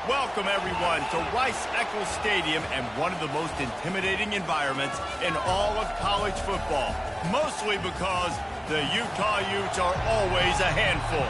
Welcome, everyone, to Rice-Eccles Stadium and one of the most intimidating environments in all of college football, mostly because the Utah Utes are always a handful.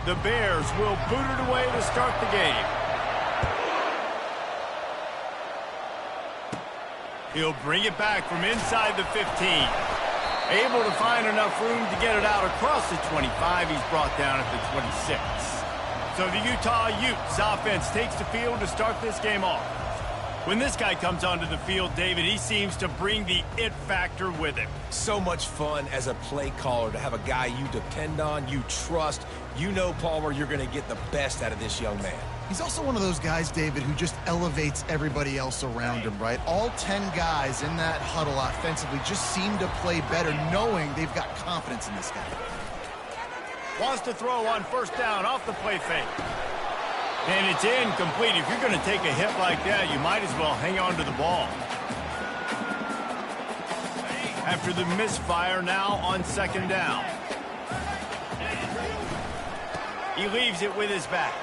The Bears will boot it away to start the game. He'll bring it back from inside the 15. Able to find enough room to get it out across the 25. He's brought down at the 26. So the Utah Utes offense takes the field to start this game off. When this guy comes onto the field, David, he seems to bring the it factor with him. So much fun as a play caller to have a guy you depend on, you trust. You know, Palmer, you're going to get the best out of this young man. He's also one of those guys, David, who just elevates everybody else around him, right? All 10 guys in that huddle offensively just seem to play better knowing they've got confidence in this guy. Wants to throw on first down off the play fake. And it's incomplete. If you're going to take a hit like that, you might as well hang on to the ball. After the misfire, now on second down. He leaves it with his back.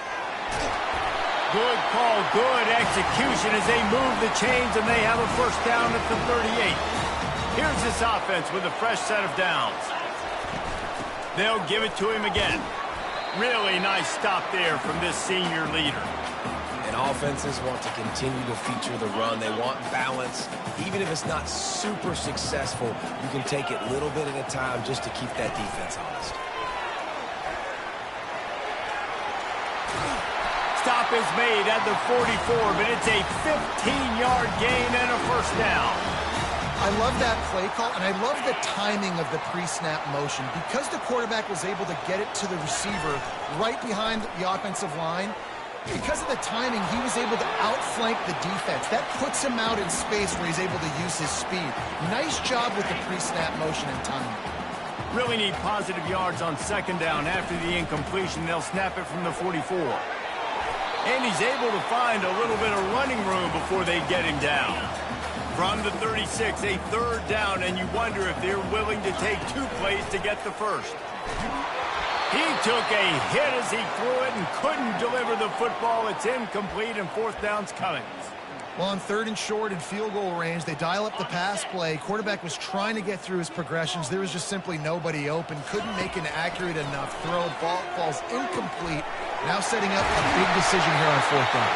Good call, good execution as they move the chains and they have a first down at the 38. Here's this offense with a fresh set of downs. They'll give it to him again. Really nice stop there from this senior leader. And offenses want to continue to feature the run. They want balance. Even if it's not super successful, you can take it little bit at a time just to keep that defense honest. Stop is made at the 44, but it's a 15-yard gain and a first down. I love that play call, and I love the timing of the pre-snap motion. Because the quarterback was able to get it to the receiver right behind the offensive line, because of the timing, he was able to outflank the defense. That puts him out in space where he's able to use his speed. Nice job with the pre-snap motion and timing. Really need positive yards on second down. After the incompletion, they'll snap it from the 44. And he's able to find a little bit of running room before they get him down. From the 36, a third down, and you wonder if they're willing to take 2 plays to get the first. He took a hit as he threw it and couldn't deliver the football. It's incomplete, and fourth down's coming. Well, on 3rd and short and field goal range, they dial up the pass play. Quarterback was trying to get through his progressions. There was just simply nobody open. Couldn't make an accurate enough throw. Ball falls incomplete. Now setting up a big decision here on 4th down.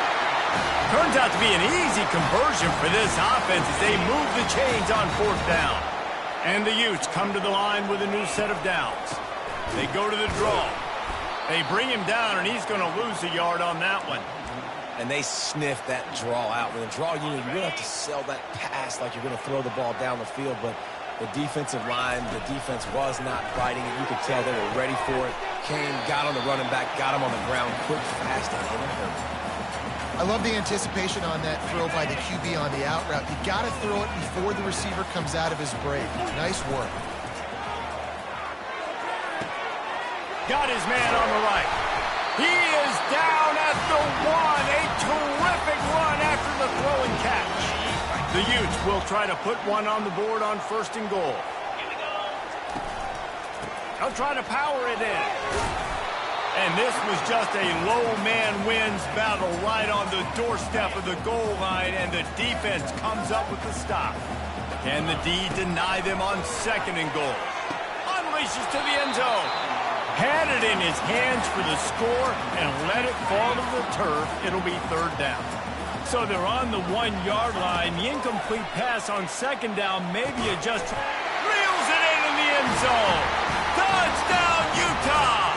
Turns out to be an easy conversion for this offense as they move the chains on 4th down. And the Utes come to the line with a new set of downs. They go to the draw. They bring him down, and he's going to lose a yard on that one. And they sniff that draw out. With a draw unit, you really have to sell that pass like you're going to throw the ball down the field. But the defensive line, the defense was not fighting it. You could tell they were ready for it. Came, got on the running back, got him on the ground, quick, fast, and in a hurry. I love the anticipation on that throw by the QB on the out route. You got to throw it before the receiver comes out of his break. Nice work. Got his man on the right. He is down at the 1. A terrific run after the throw and catch. The Utes will try to put one on the board on 1st and goal. They'll try to power it in. And this was just a low man wins battle right on the doorstep of the goal line, and the defense comes up with the stop. Can the D deny them on 2nd and goal? Unleashes to the end zone. Had it in his hands for the score and let it fall to the turf. It'll be 3rd down. So they're on the 1-yard line. The incomplete pass on 2nd down, maybe it just reels it in the end zone. Touchdown, Utah!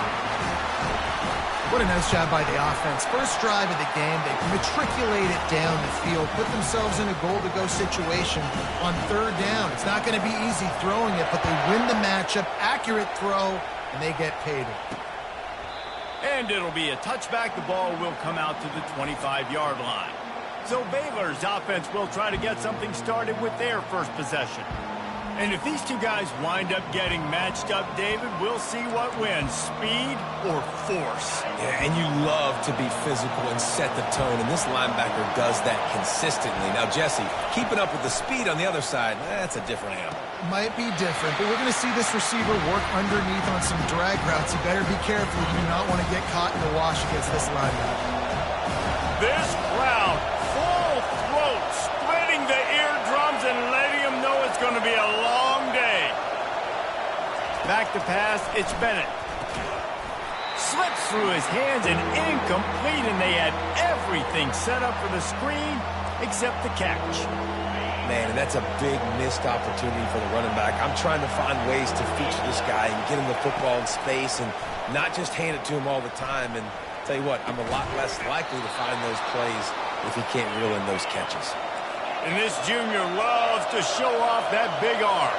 What a nice job by the offense. First drive of the game, they matriculate it down the field, put themselves in a goal-to-go situation on 3rd down. It's not going to be easy throwing it, but they win the matchup, accurate throw, and they get paid. And it'll be a touchback. The ball will come out to the 25-yard line. So Baylor's offense will try to get something started with their first possession. And if these two guys wind up getting matched up, David, we'll see what wins, speed or force. Yeah, and you love to be physical and set the tone, and this linebacker does that consistently. Now, Jesse, keeping up with the speed on the other side, that's a different animal. Might be different, but we're going to see this receiver work underneath on some drag routes. You better be careful. You do not want to get caught in the wash against this linebacker. This crowd, full throat, splitting the eardrums and letting them know it's going to be a long day. Back to pass, it's Bennett. Slips through his hands and incomplete, and they had everything set up for the screen except the catch. Man, and that's a big missed opportunity for the running back. I'm trying to find ways to feature this guy and get him the football in space and not just hand it to him all the time. And tell you what, I'm a lot less likely to find those plays if he can't reel in those catches. And this junior loves to show off that big arm.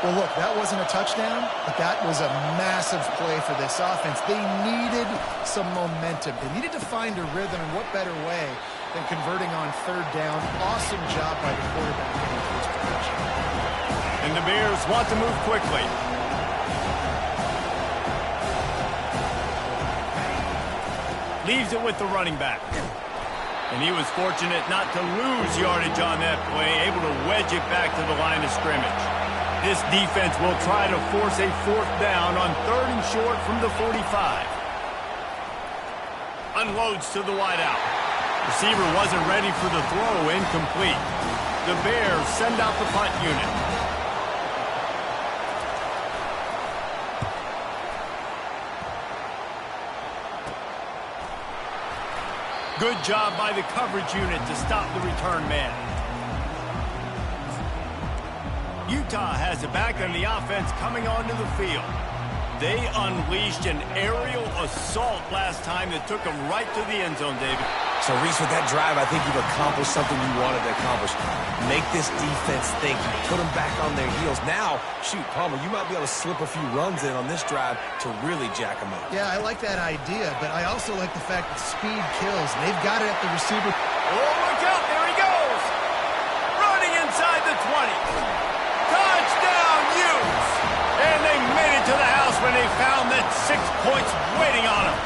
Well, look, that wasn't a touchdown, but that was a massive play for this offense. They needed some momentum. They needed to find a rhythm, and what better way than converting on 3rd down. Awesome job by the quarterback getting first possession. And the Bears want to move quickly. Leaves it with the running back. And he was fortunate not to lose yardage on that play, able to wedge it back to the line of scrimmage. This defense will try to force a 4th down on 3rd and short from the 45. Unloads to the wideout. Receiver wasn't ready for the throw, incomplete. The Bears send out the punt unit. Good job by the coverage unit to stop the return man. Utah has it back on the offense coming onto the field. They unleashed an aerial assault last time that took them right to the end zone, David. So, Reese, with that drive, I think you've accomplished something you wanted to accomplish. Make this defense think. You put them back on their heels. Now, shoot, Palmer, you might be able to slip a few runs in on this drive to really jack them up. Yeah, I like that idea, but I also like the fact that speed kills. They've got it at the receiver. Oh, look out. There he goes. Running inside the 20. Touchdown, Utes. And they made it to the house when they found that 6 points waiting on them.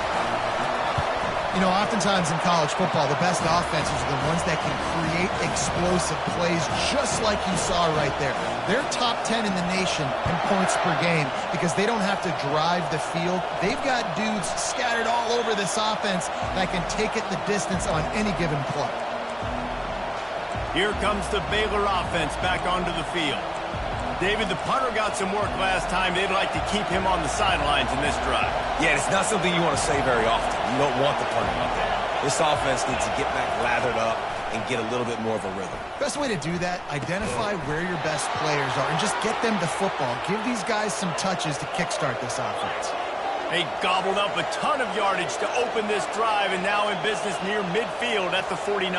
You know, oftentimes in college football, the best offenses are the ones that can create explosive plays, just like you saw right there. They're top 10 in the nation in points per game because they don't have to drive the field. They've got dudes scattered all over this offense that can take it the distance on any given play. Here comes the Baylor offense back onto the field. David, the punter got some work last time. They'd like to keep him on the sidelines in this drive. Yeah, it's not something you want to say very often. You don't want the punter out there. This offense needs to get back lathered up and get a little bit more of a rhythm. Best way to do that, identify where your best players are and just get them the football. Give these guys some touches to kickstart this offense. They gobbled up a ton of yardage to open this drive and now in business near midfield at the 49.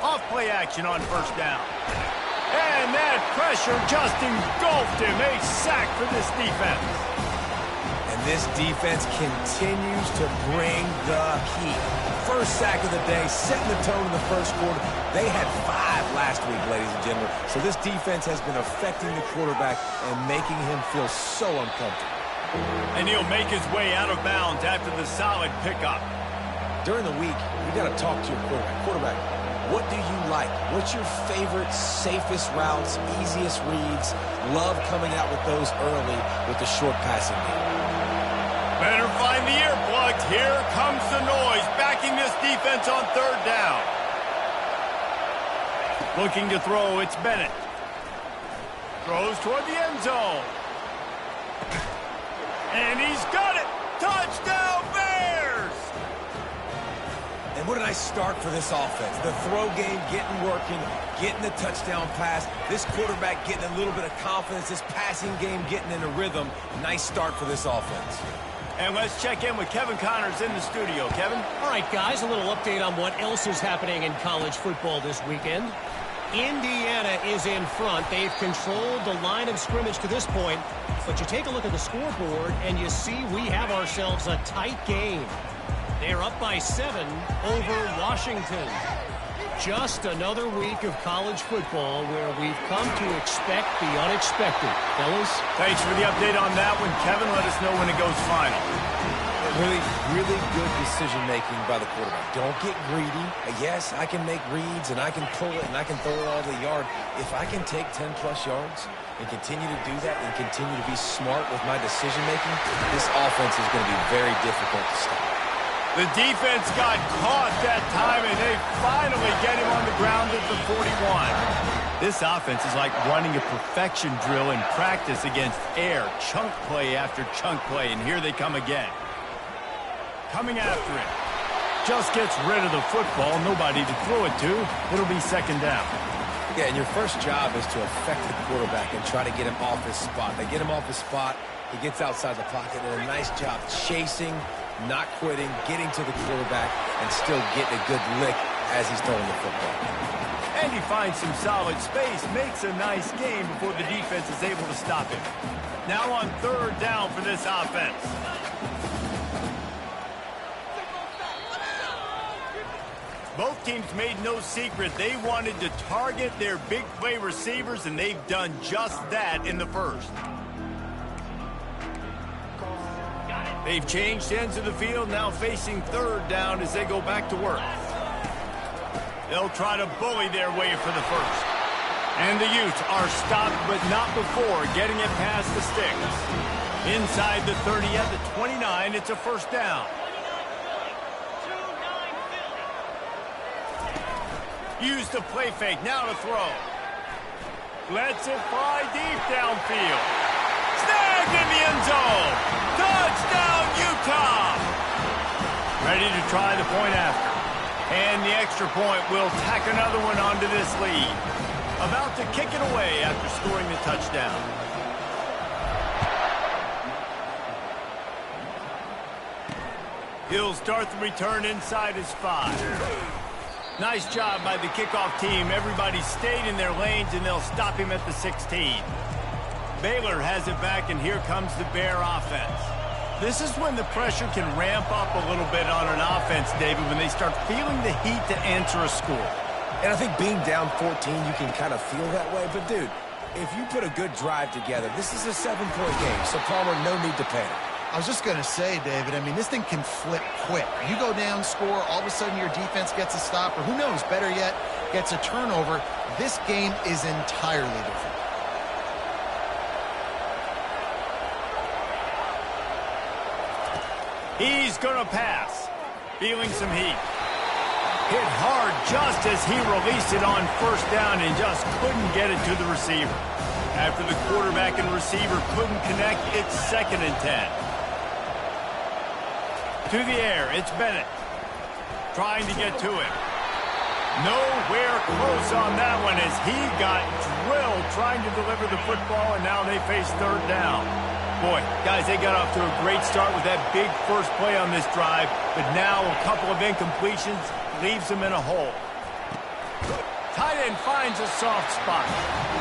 Off play action on first down. And that pressure just engulfed him. A sack for this defense. And this defense continues to bring the heat. First sack of the day, setting the tone in the first quarter. They had 5 last week, ladies and gentlemen. So this defense has been affecting the quarterback and making him feel so uncomfortable. And he'll make his way out of bounds after the solid pickup. During the week, you got to talk to your quarterback. What do you like? What's your favorite, safest routes, easiest reads? Love coming out with those early with the short passing game. Better find the earplugs. Here comes the noise, backing this defense on third down. Looking to throw, it's Bennett. Throws toward the end zone. And he's got it. Touchdown, Bears! And what a nice start for this offense. The throw game getting working, getting the touchdown pass. This quarterback getting a little bit of confidence. This passing game getting in a rhythm. Nice start for this offense. And let's check in with Kevin Connors in the studio. Kevin? All right, guys, a little update on what else is happening in college football this weekend. Indiana is in front. They've controlled the line of scrimmage to this point. But you take a look at the scoreboard, and you see we have ourselves a tight game. They're up by 7 over Washington. Just another week of college football where we've come to expect the unexpected. Fellas? Thanks for the update on that one, Kevin. Let us know when it goes final. Really good decision-making by the quarterback. Don't get greedy. Yes, I can make reads, and I can pull it, and I can throw it all the yard. If I can take 10-plus yards and continue to do that and continue to be smart with my decision-making, this offense is going to be very difficult to stop. The defense got caught that time, and they finally get him on the ground at the 41. This offense is like running a perfection drill in practice against air. Chunk play after chunk play, and here they come again. Coming after it. Just gets rid of the football. Nobody to throw it to. It'll be second down. Yeah, and your first job is to affect the quarterback and try to get him off his spot. They get him off his spot. He gets outside the pocket. And a nice job chasing, not quitting, getting to the quarterback, and still getting a good lick as he's throwing the football. And he finds some solid space, makes a nice game before the defense is able to stop him. Now on third down for this offense. Both teams made no secret they wanted to target their big play receivers, and they've done just that in the first. They've changed ends of the field, now facing third down as they go back to work. They'll try to bully their way for the first. And the Utes are stopped, but not before getting it past the sticks. Inside the 30 at the 29, it's a first down. Use the play fake, now to throw. Lets it fly deep downfield. Snagged in the end zone. Touchdown, Utah! Ready to try the point after. And the extra point will tack another one onto this lead. About to kick it away after scoring the touchdown. He'll start the return inside his 5. Nice job by the kickoff team. Everybody stayed in their lanes, and they'll stop him at the 16. Baylor has it back, and here comes the Bear offense. This is when the pressure can ramp up a little bit on an offense, David, when they start feeling the heat to answer a score. And I think being down 14, you can kind of feel that way. But, dude, if you put a good drive together, this is a 7-point game, so Palmer, no need to panic. I was just going to say, David, I mean, this thing can flip quick. You go down, score, all of a sudden your defense gets a stop, or who knows, better yet, gets a turnover. This game is entirely different. He's going to pass. Feeling some heat. Hit hard just as he released it on first down and just couldn't get it to the receiver. After the quarterback and receiver couldn't connect, it's 2nd and 10. To the air, it's Bennett. Trying to get to it. Nowhere close on that one as he got drilled trying to deliver the football, and now they face 3rd down. Boy, guys, they got off to a great start with that big first play on this drive, but now a couple of incompletions leaves them in a hole. Tight end finds a soft spot.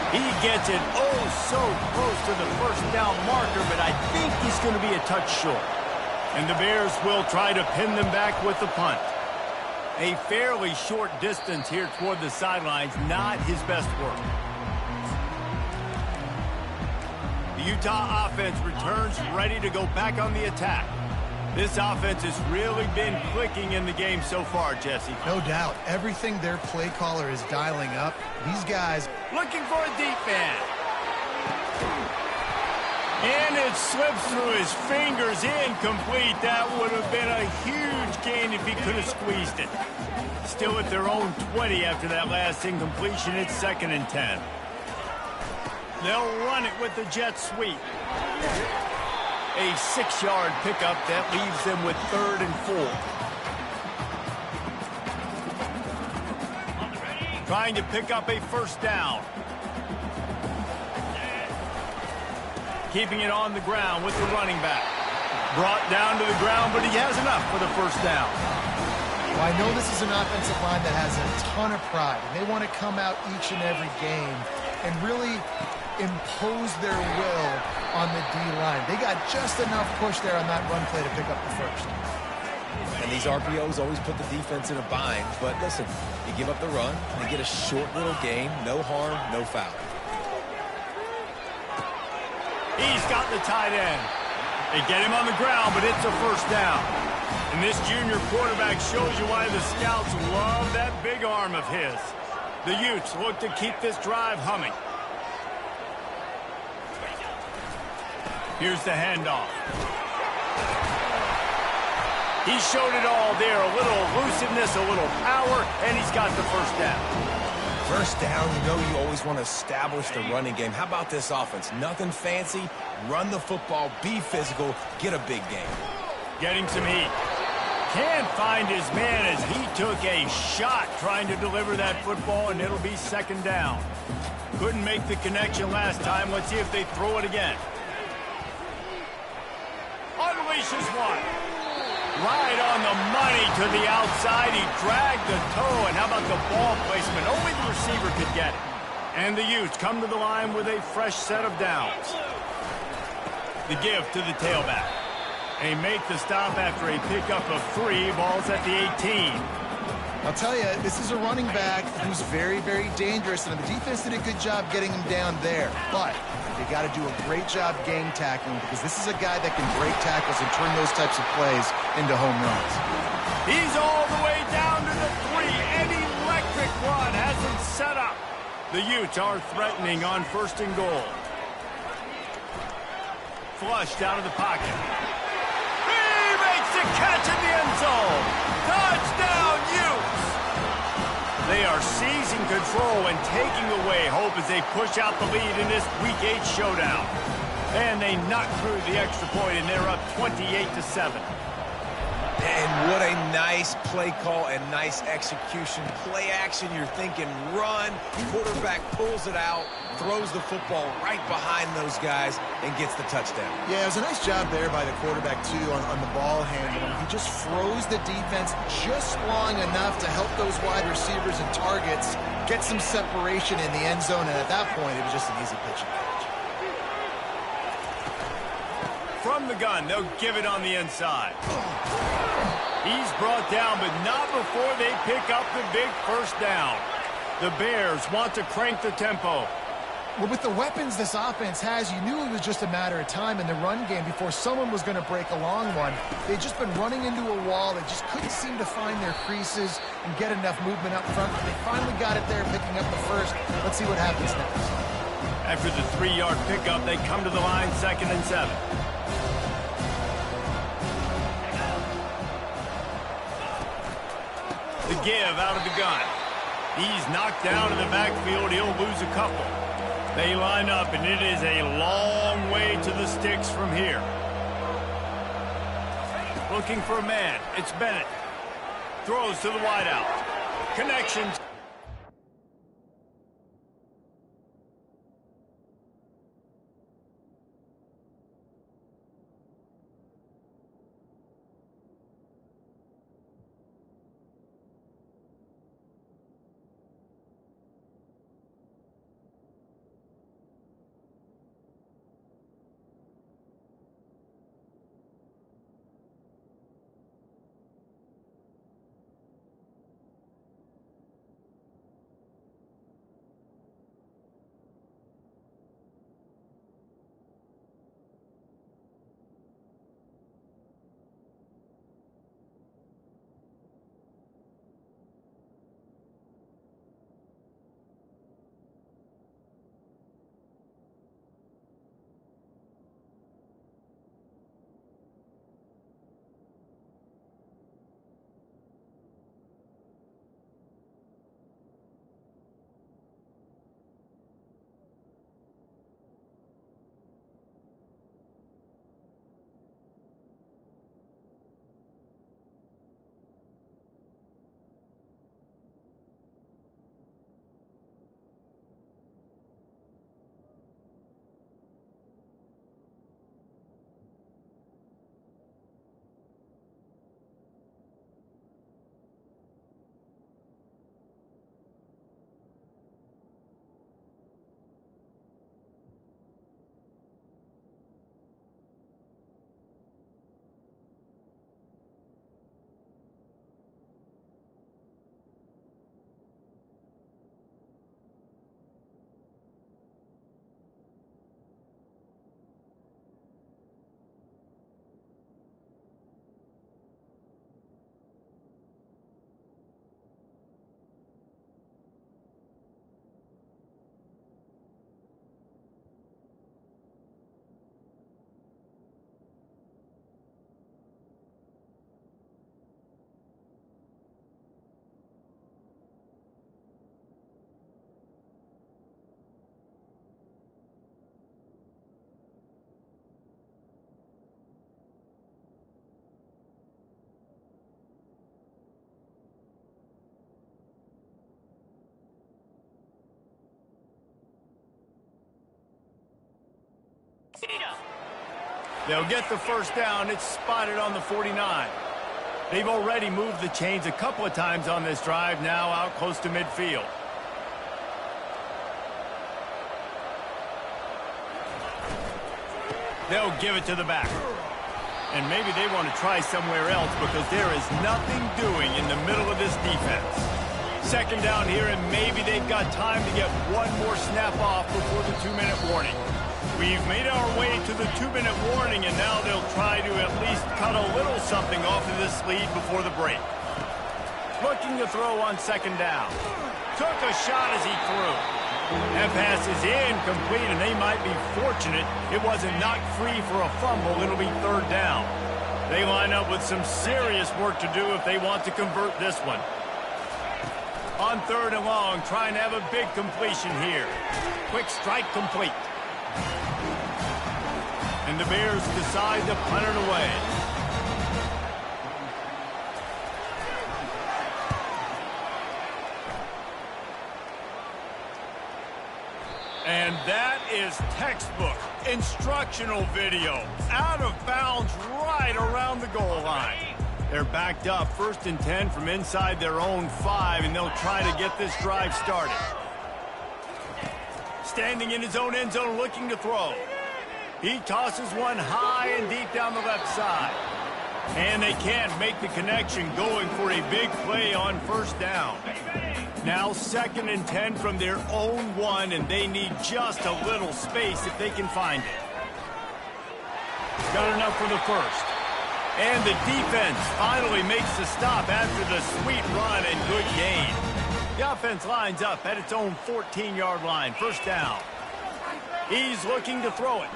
He gets it oh so close to the first down marker, but I think he's going to be a touch short. And the Bears will try to pin them back with the punt. A fairly short distance here toward the sidelines, not his best work. The Utah offense returns ready to go back on the attack. This offense has really been clicking in the game so far, Jesse. No doubt. Everything their play caller is dialing up, these guys... Looking for a deep man. And it slips through his fingers, incomplete. That would have been a huge gain if he could have squeezed it. Still at their own 20 after that last incompletion. It's 2nd and 10. They'll run it with the jet sweep. A 6-yard pickup that leaves them with 3rd and 4. Trying to pick up a first down. Keeping it on the ground with the running back. Brought down to the ground, but he has enough for the first down. Well, I know this is an offensive line that has a ton of pride, and they want to come out each and every game and really impose their will on the D-line. They got just enough push there on that run play to pick up the first. And these RPOs always put the defense in a bind, but listen, you give up the run, they get a short little gain, no harm, no foul. He's got the tight end. They get him on the ground, but it's a first down. And this junior quarterback shows you why the scouts love that big arm of his. The Utes look to keep this drive humming. Here's the handoff. He showed it all there. A little elusiveness, a little power, and he's got the first down. First down, you know you always want to establish the running game. How about this offense? Nothing fancy. Run the football, be physical, get a big game. Getting some heat. Can't find his man as he took a shot trying to deliver that football, and it'll be 2nd down. Couldn't make the connection last time. Let's see if they throw it again. Unleashes one. Right on the money to the outside. He dragged the toe, and how about the ball placement? Only the receiver could get it. And the Utes come to the line with a fresh set of downs. The give to the tailback. They make the stop after a pickup of 3. Ball's at the 18. I'll tell you, this is a running back who's very, very dangerous, and the defense did a good job getting him down there. But they got to do a great job game tackling, because this is a guy that can break tackles and turn those types of plays into home runs. He's all the way down to the 3. An electric run has him set up. The Utes are threatening on 1st and goal. Flushed out of the pocket. He makes the catch in the end zone. Touchdown, Utes! They are seizing control and taking away hope as they push out the lead in this Week 8 showdown. And they knock through the extra point, and they're up 28-7. And what a nice play call and nice execution. Play action, you're thinking run. Quarterback pulls it out, throws the football right behind those guys, and gets the touchdown. Yeah, it was a nice job there by the quarterback, too, on the ball handling. He just froze the defense just long enough to help those wide receivers and targets get some separation in the end zone, and at that point, it was just an easy pitch and catch. From the gun, they'll give it on the inside. He's brought down, but not before they pick up the big first down. The Bears want to crank the tempo. Well, with the weapons this offense has, you knew it was just a matter of time in the run game before someone was going to break a long one. They'd just been running into a wall. They just couldn't seem to find their creases and get enough movement up front. But they finally got it there, picking up the first. Let's see what happens next. After the 3-yard pickup, they come to the line 2nd and 7. give out of the gun. He's knocked down in the backfield. He'll lose a couple. They line up, and it is a long way to the sticks from here. Looking for a man. It's Bennett. Throws to the wideout. Connections. They'll get the first down. It's spotted on the 49. They've already moved the chains a couple of times on this drive, now out close to midfield. They'll give it to the back. And maybe they want to try somewhere else because there is nothing doing in the middle of this defense. Second down here, and maybe they've got time to get one more snap off before the 2-minute warning. We've made our way to the 2-minute warning, and now they'll try to at least cut a little something off of this lead before the break. Looking to throw on second down. Took a shot as he threw. That pass is incomplete, and they might be fortunate it wasn't knocked free for a fumble. It'll be third down. They line up with some serious work to do if they want to convert this one. On third and long, trying to have a big completion here. Quick strike complete. And the Bears decide to punt it away. And that is textbook instructional video. Out of bounds right around the goal line. They're backed up, 1st and 10 from inside their own 5, and they'll try to get this drive started. Standing in his own end zone, looking to throw. He tosses one high and deep down the left side. And they can't make the connection, going for a big play on first down. Now 2nd and 10 from their own 1, and they need just a little space if they can find it. Got enough for the first. And the defense finally makes the stop after the sweet run and good gain. The offense lines up at its own 14-yard line. First down. He's looking to throw it.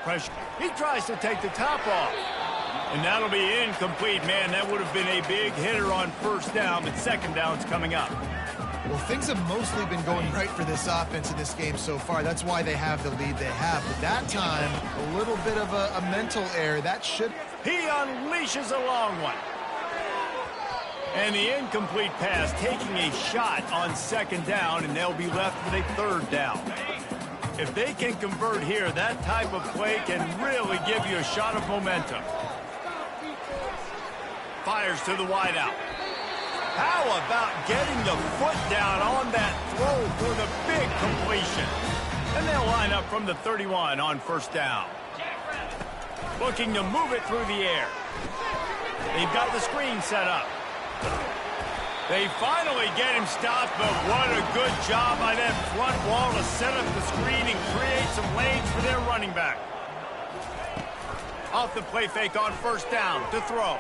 Pressure. He tries to take the top off. And that'll be incomplete, man. That would have been a big hitter on first down, but second down's coming up. Well, things have mostly been going right for this offense in this game so far. That's why they have the lead they have. But that time, a little bit of a mental error. That should... He unleashes a long one. And the incomplete pass taking a shot on second down, and they'll be left with a third down. If they can convert here, that type of play can really give you a shot of momentum. Fires to the wideout. How about getting the foot down on that throw for the big completion? And they'll line up from the 31 on first down. Looking to move it through the air. They've got the screen set up. They finally get him stopped, but what a good job by that front wall to set up the screen and create some lanes for their running back. Off the play fake on first down to throw.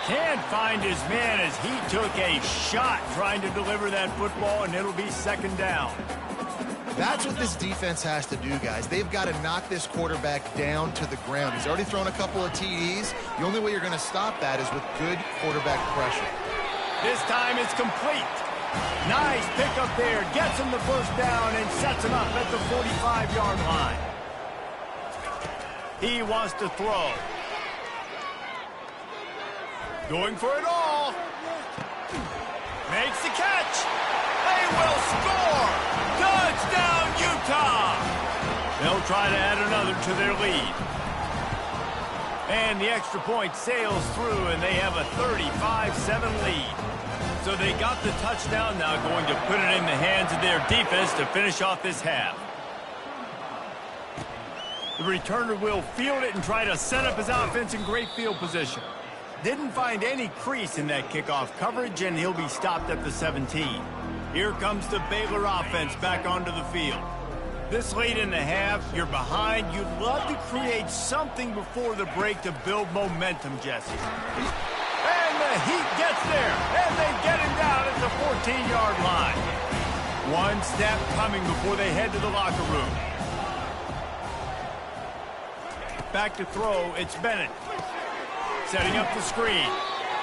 Can't find his man as he took a shot trying to deliver that football, and it'll be second down. That's what this defense has to do, guys. They've got to knock this quarterback down to the ground. He's already thrown a couple of TDs. The only way you're going to stop that is with good quarterback pressure. This time it's complete. Nice pick up there. Gets him the first down and sets him up at the 45-yard line. He wants to throw. Going for it all. Makes the catch. They will score. Touchdown, Utah. They'll try to add another to their lead. And the extra point sails through, and they have a 35-7 lead. So they got the touchdown, now going to put it in the hands of their defense to finish off this half. The returner will field it and try to set up his offense in great field position. Didn't find any crease in that kickoff coverage, and he'll be stopped at the 17. Here comes the Baylor offense back onto the field. This late in the half, you're behind. You'd love to create something before the break to build momentum, Jesse. And the Heat gets there, and they get him down at the 14-yard line. One step coming before they head to the locker room. Back to throw, it's Bennett. Setting up the screen.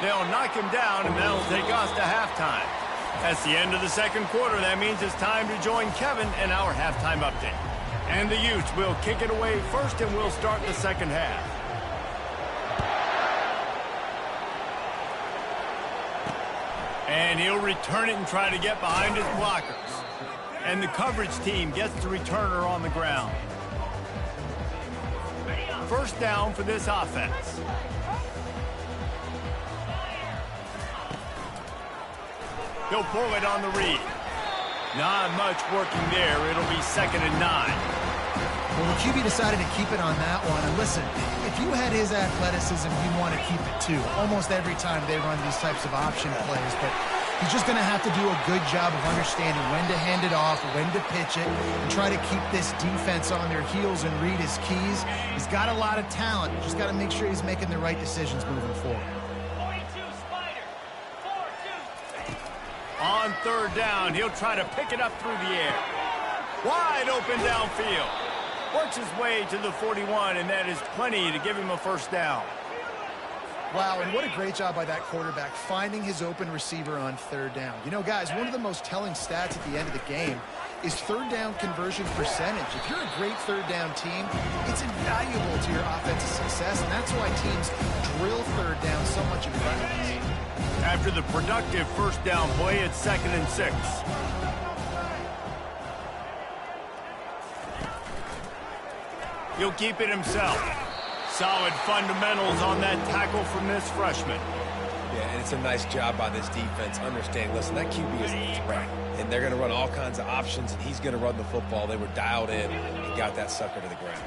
They'll knock him down, and that'll take us to halftime. That's the end of the second quarter. That means it's time to join Kevin in our halftime update. And the Utes will kick it away first, and we'll start the second half. And he'll return it and try to get behind his blockers. And the coverage team gets the returner on the ground. First down for this offense. He'll pull it on the read. Not much working there. It'll be 2nd and 9. Well, the QB decided to keep it on that one. And listen, if you had his athleticism, you'd want to keep it too. Almost every time they run these types of option plays. But he's just going to have to do a good job of understanding when to hand it off, when to pitch it, and try to keep this defense on their heels and read his keys. He's got a lot of talent. Just got to make sure he's making the right decisions moving forward. On third down, he'll try to pick it up through the air. Wide open downfield. Works his way to the 41, and that is plenty to give him a first down. Wow, and what a great job by that quarterback, finding his open receiver on third down. You know, guys, one of the most telling stats at the end of the game is third down conversion percentage. If you're a great third down team, it's invaluable to your offensive success, and that's why teams drill third down so much in practice. After the productive first down play, it's 2nd and 6. He'll keep it himself. Solid fundamentals on that tackle from this freshman. Yeah, and it's a nice job by this defense. Understanding, listen, that QB is a threat, and they're going to run all kinds of options, and he's going to run the football. They were dialed in and got that sucker to the ground.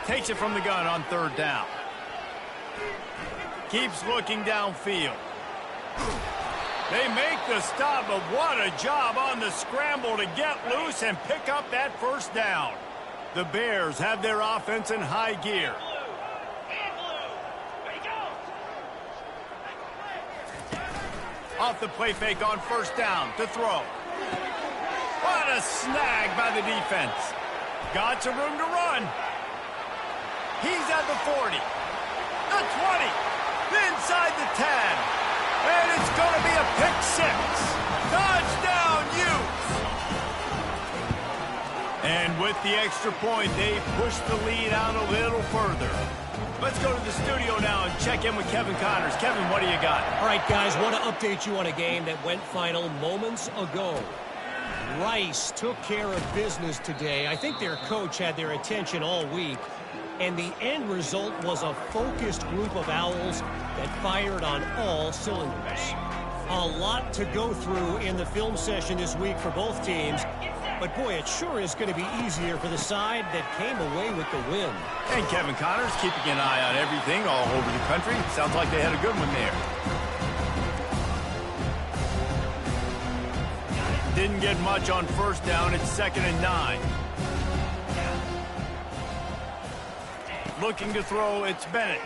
Takes it from the gun on third down. Keeps looking downfield. They make the stop, but what a job on the scramble to get loose and pick up that first down. The Bears have their offense in high gear. Off the play fake on first down to throw. What a snag by the defense. Got some room to run. He's at the 40, the 20, inside the 10. And it's going to be a pick six. Touchdown, Utes! And with the extra point, they push the lead out a little further. Let's go to the studio now and check in with Kevin Connors. Kevin, what do you got? All right, guys, want to update you on a game that went final moments ago. Rice took care of business today. I think their coach had their attention all week. And the end result was a focused group of Owls that fired on all cylinders. A lot to go through in the film session this week for both teams. But, boy, it sure is going to be easier for the side that came away with the win. And Kevin Connors keeping an eye on everything all over the country. Sounds like they had a good one there. Didn't get much on first down. It's 2nd and 9. Looking to throw, it's Bennett.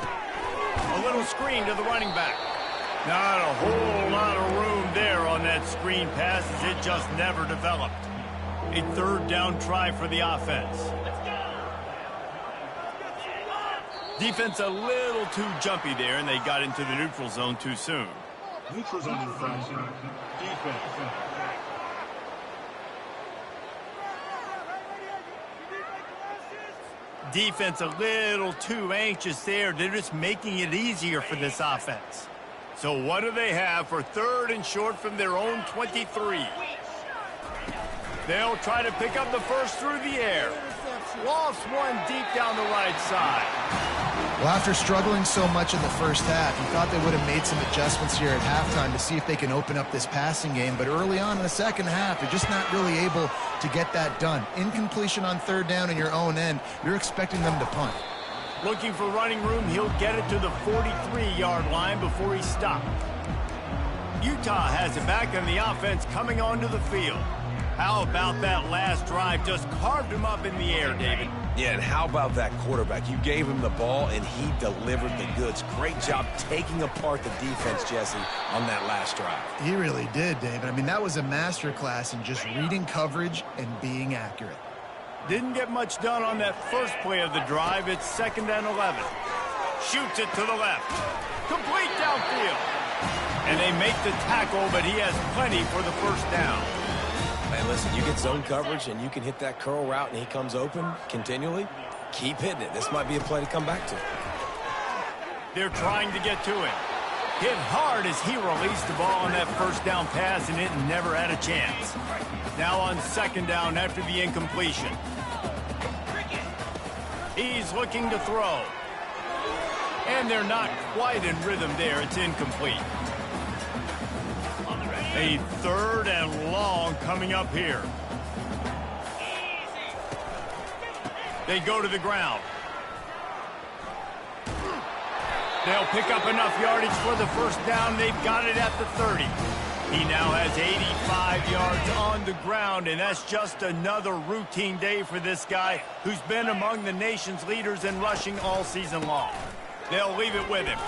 A little screen to the running back. Not a whole lot of room there on that screen pass as it just never developed. A 3rd down try for the offense. Defense a little too jumpy there, and they got into the neutral zone too soon. Neutral zone infraction. Defense. Defense a little too anxious there. They're just making it easier for this offense. So what do they have for 3rd and short from their own 23? They'll try to pick up the first through the air. Lost one deep down the right side. Well, after struggling so much in the first half, you thought they would have made some adjustments here at halftime to see if they can open up this passing game. But early on in the second half, they're just not really able to get that done. Incompletion on 3rd down in your own end, you're expecting them to punt. Looking for running room, he'll get it to the 43-yard line before he stopped. Utah has it back, and the offense coming onto the field. How about that last drive? Just carved him up in the air, David. Yeah, and how about that quarterback? You gave him the ball, and he delivered the goods. Great job taking apart the defense, Jesse, on that last drive. He really did, David. I mean, that was a masterclass in just reading coverage and being accurate. Didn't get much done on that first play of the drive. It's 2nd and 11. Shoots it to the left. Complete downfield. And they make the tackle, but he has plenty for the first down. Man, listen, you get zone coverage and you can hit that curl route and he comes open continually. Keep hitting it. This might be a play to come back to. They're trying to get to it. Hit hard as he released the ball on that first down pass, and it never had a chance. Now on 2nd down after the incompletion. He's looking to throw. And they're not quite in rhythm there. It's incomplete. A 3rd and long coming up here. They go to the ground. They'll pick up enough yardage for the first down. They've got it at the 30. He now has 85 yards on the ground, and that's just another routine day for this guy who's been among the nation's leaders in rushing all season long. They'll leave it with him.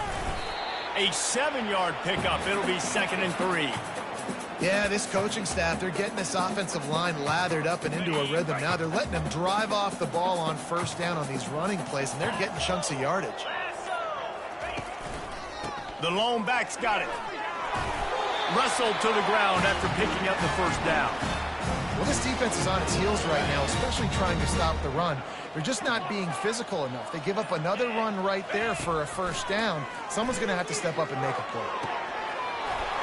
A 7-yard pickup. It'll be 2nd and 3. Yeah, this coaching staff, they're getting this offensive line lathered up and into a rhythm. Now they're letting them drive off the ball on first down on these running plays, and they're getting chunks of yardage. The lone back's got it. Wrestled to the ground after picking up the first down. Well, this defense is on its heels right now, especially trying to stop the run. They're just not being physical enough. They give up another run right there for a first down. Someone's going to have to step up and make a play.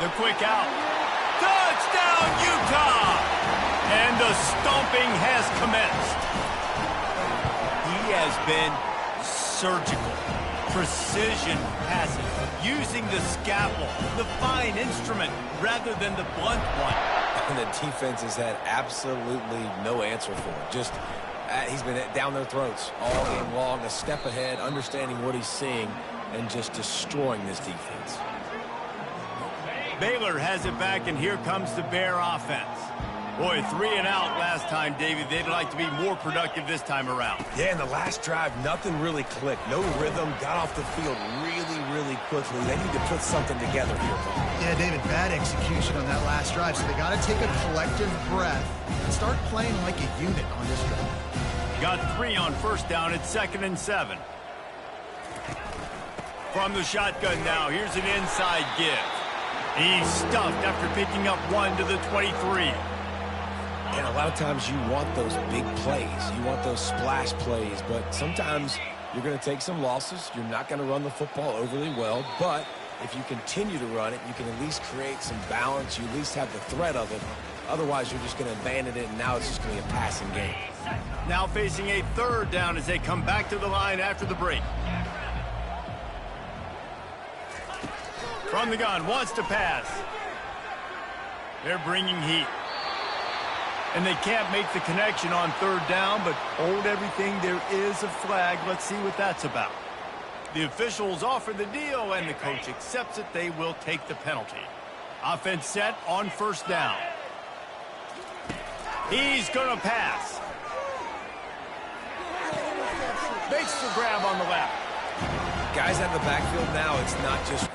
The quick out. Touchdown, Utah! And the stomping has commenced. He has been surgical. Precision passing. Using the scalpel, the fine instrument, rather than the blunt one. And the defense has had absolutely no answer for it. Just, he's been down their throats all game long, a step ahead, understanding what he's seeing, and just destroying this defense. Baylor has it back, and here comes the Bear offense. Boy, 3 and out last time, David. They'd like to be more productive this time around. Yeah, in the last drive, nothing really clicked. No rhythm, got off the field really quickly. They need to put something together here. Yeah, David, bad execution on that last drive, so they got to take a collective breath and start playing like a unit on this drive. got 3 on first down. It's 2nd and 7. From the shotgun now, here's an inside give. He's stuffed after picking up 1 to the 23. And a lot of times you want those big plays. You want those splash plays, but sometimes you're going to take some losses. You're not going to run the football overly well, but if you continue to run it, you can at least create some balance. You at least have the threat of it. Otherwise, you're just going to abandon it, and now it's just going to be a passing game. Now facing a 3rd down as they come back to the line after the break. From the gun, wants to pass. They're bringing heat. And they can't make the connection on 3rd down, but hold everything, there is a flag. Let's see what that's about. The officials offer the deal, and the coach accepts it. They will take the penalty. Offense set on 1st down. He's going to pass. Makes the grab on the left. Guys out of the backfield now, it's not just...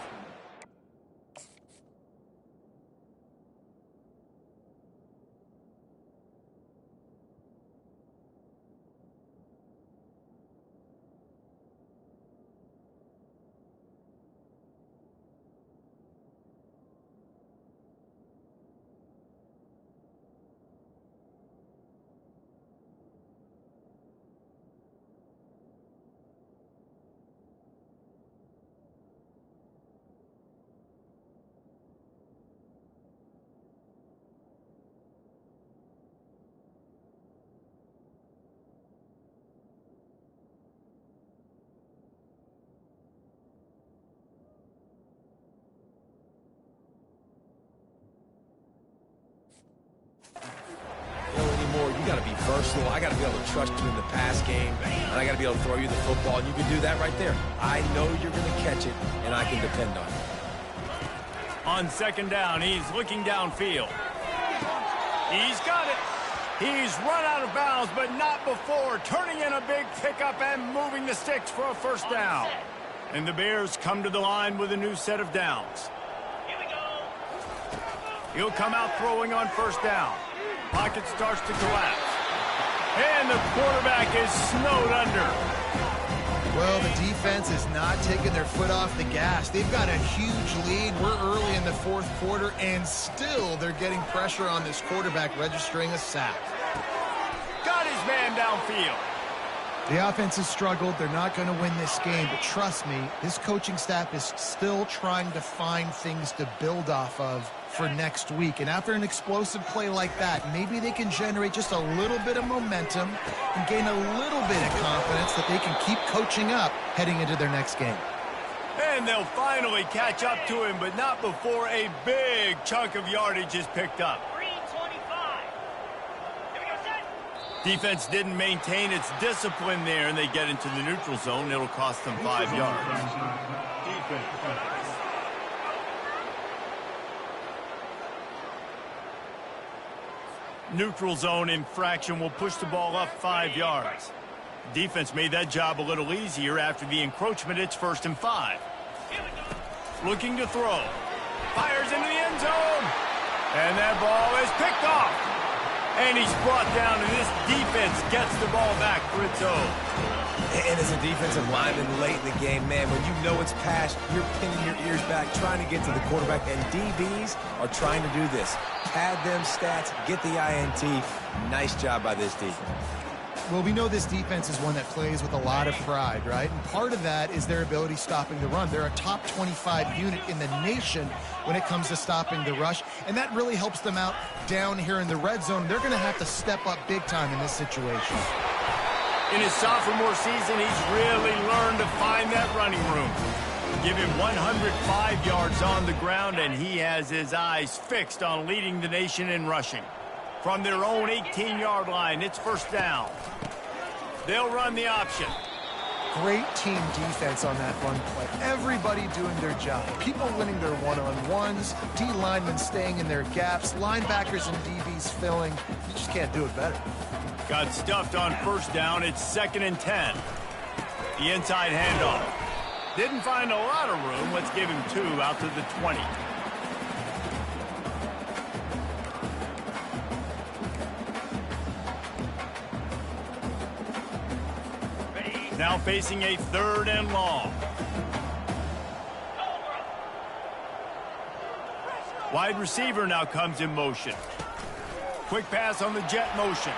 You got to be versatile. I got to be able to trust you in the pass game, and I got to be able to throw you the football, and you can do that right there. I know you're going to catch it, and I can depend on it. On 2nd down, he's looking downfield. He's got it. He's run out of bounds, but not before turning in a big pickup and moving the sticks for a 1st down. And the Bears come to the line with a new set of downs. He'll come out throwing on 1st down. Pocket starts to collapse. And the quarterback is snowed under. Well, the defense is not taking their foot off the gas. They've got a huge lead. We're early in the 4th quarter, and still they're getting pressure on this quarterback, registering a sack. Got his man downfield. The offense has struggled. They're not going to win this game, but trust me, this coaching staff is still trying to find things to build off of for next week. And after an explosive play like that, maybe they can generate just a little bit of momentum and gain a little bit of confidence that they can keep coaching up heading into their next game. And they'll finally catch up to him, but not before a big chunk of yardage is picked up. Defense didn't maintain its discipline there, and they get into the neutral zone. It'll cost them 5 yards. Neutral zone infraction will push the ball up 5 yards. Defense made that job a little easier after the encroachment. It's 1st and 5. Looking to throw. Fires into the end zone. And that ball is picked off. And he's brought down, and this defense gets the ball back for its own. And as a defensive lineman late in the game, man, when you know it's past, you're pinning your ears back, trying to get to the quarterback, and DBs are trying to do this. Pad them stats, get the INT. Nice job by this defense. Well, we know this defense is one that plays with a lot of pride, right? And part of that is their ability stopping the run. They're a top 25 unit in the nation when it comes to stopping the rush, and that really helps them out down here in the red zone. They're going to have to step up big time in this situation. In his sophomore season, he's really learned to find that running room. Give him 105 yards on the ground, and he has his eyes fixed on leading the nation in rushing. From their own 18-yard line, it's 1st down. They'll run the option. Great team defense on that run play. Everybody doing their job. People winning their one-on-ones, D linemen staying in their gaps, linebackers and DBs filling. You just can't do it better. Got stuffed on 1st down. It's 2nd and 10. The inside handoff. Didn't find a lot of room. Let's give him 2 out to the 20. Now facing a 3rd and long. Wide receiver now comes in motion. Quick pass on the jet motion.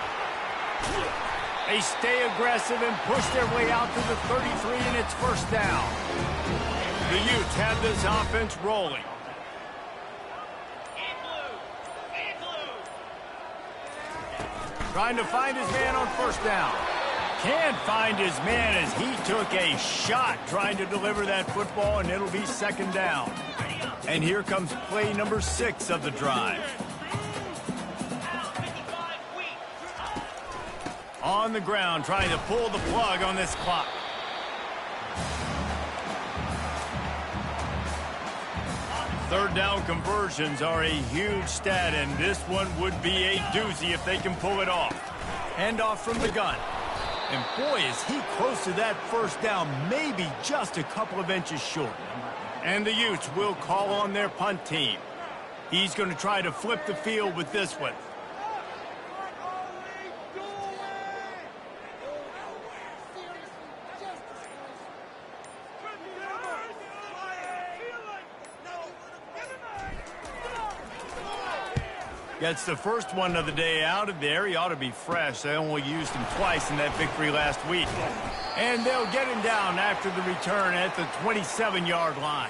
They stay aggressive and push their way out to the 33, and it's 1st down. The Utes have this offense rolling. Trying to find his man on 1st down. Can't find his man as he took a shot trying to deliver that football, and it'll be 2nd down. And here comes play number 6 of the drive. On the ground, trying to pull the plug on this clock. Third down conversions are a huge stat, and this one would be a doozy if they can pull it off. Handoff from the gun. And boy, is he close to that 1st down, maybe just a couple of inches short. And the Utes will call on their punt team. He's going to try to flip the field with this one. Gets the first one of the day out of there. He ought to be fresh. They only used him twice in that victory last week. And they'll get him down after the return at the 27-yard line.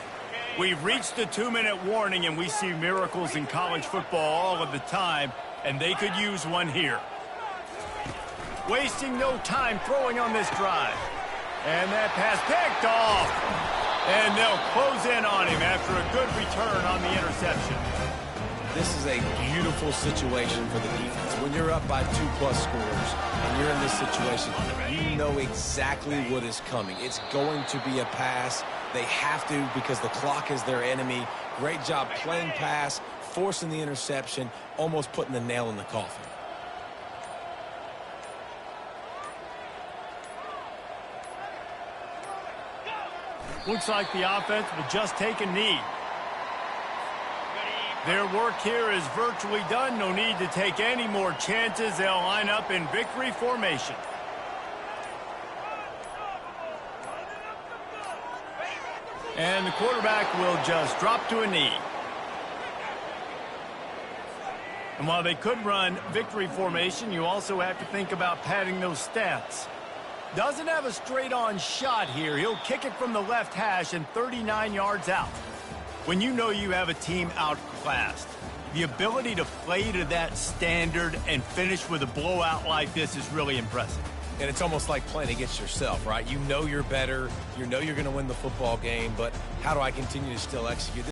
We've reached the 2-minute warning, and we see miracles in college football all of the time, and they could use one here. Wasting no time throwing on this drive. And that pass picked off. And they'll close in on him after a good return on the interception. This is a beautiful situation for the defense. When you're up by 2+ scores and you're in this situation, you know exactly what is coming. It's going to be a pass. They have to because the clock is their enemy. Great job playing pass, forcing the interception, almost putting the nail in the coffin. Looks like the offense will just take a knee. Their work here is virtually done. No need to take any more chances. They'll line up in victory formation. And the quarterback will just drop to a knee. And while they could run victory formation, you also have to think about padding those stats. Doesn't have a straight-on shot here. He'll kick it from the left hash and 39 yards out. When you know you have a team outclassed, the ability to play to that standard and finish with a blowout like this is really impressive. And it's almost like playing against yourself, right? You know you're better. You know you're going to win the football game, but how do I continue to still execute?